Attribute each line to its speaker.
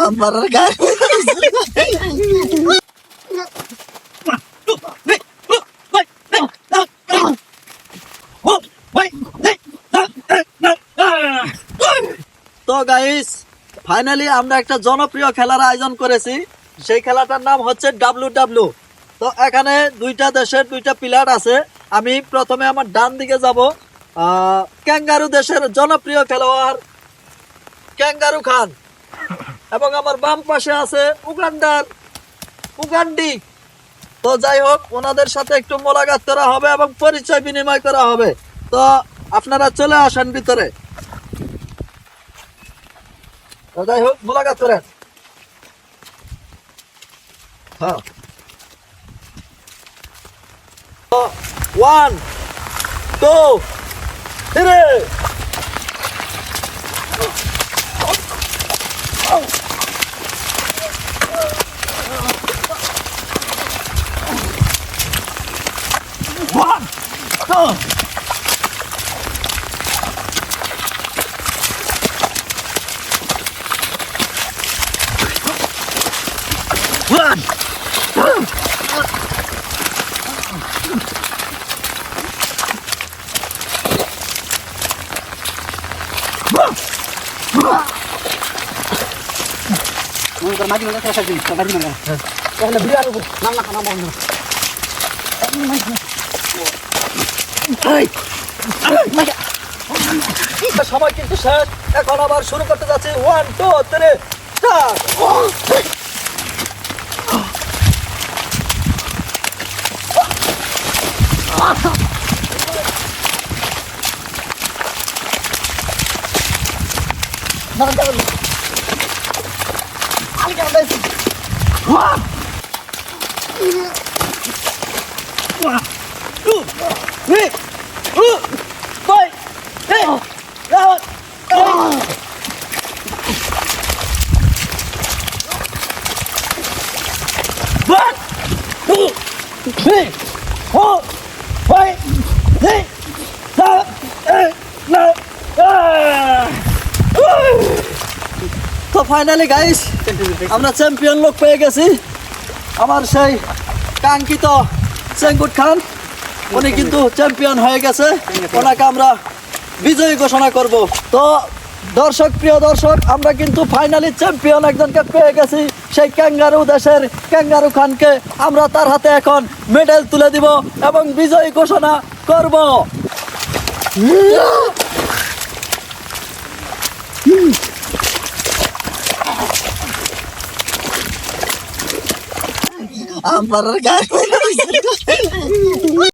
Speaker 1: আমার গায়ে তো গাইস, ফাইনালি আমরা একটা জনপ্রিয় খেলার আয়োজন করেছি। সেই খেলাটার নাম হচ্ছে ডাব্লিউ। তো এখানে দুইটা দেশের দুইটা প্লেয়ার আছে। আমি প্রথমে আমার ডান দিকে যাব, ক্যাঙ্গারু দেশের জনপ্রিয় খেলোয়াড় ক্যাঙ্গারু খান, এবং আমার বাম পাশে আছে উগান্ডি। তো যাই হোক, ওনাদের সাথে একটু মোলাকাত করা হবে এবং পরিচয় বিনিময় করা হবে। তো আপনারা চলে আসেন ভিতরে। যাই হোক, মোলাকাত করেন। হ্যাঁ, 1 2 3 1 2 1
Speaker 2: মাঝে মাঝে খেলা খেলছি গাড়ি মারা তাহলে বিরাট নাম না নাম বন্ধ
Speaker 1: সবাই কিন্তু শেষ। এখন আবার শুরু করতে যাচ্ছি। 1 2 3 স্টার্ট। তো ফাইনালি গাইস, আমরা চ্যাম্পিয়ন লোক পেয়ে গেছি। আমার সেই কাঙ্ক্ষিত চেঙ্গুট খান, উনি কিন্তু চ্যাম্পিয়ন হয়ে গেছে। ওনাকে আমরা বিজয়ী ঘোষণা করব। তো প্রিয় দর্শক, আমরা কিন্তু ফাইনালি চ্যাম্পিয়ন একজনকে পেয়ে গেছি। সেই ক্যাঙ্গারু দেশের ক্যাঙ্গারু খানকে আমরা তার হাতে এখন মেডেল তুলে দিব এবং বিজয়ী ঘোষণা করব। আমার গায়ে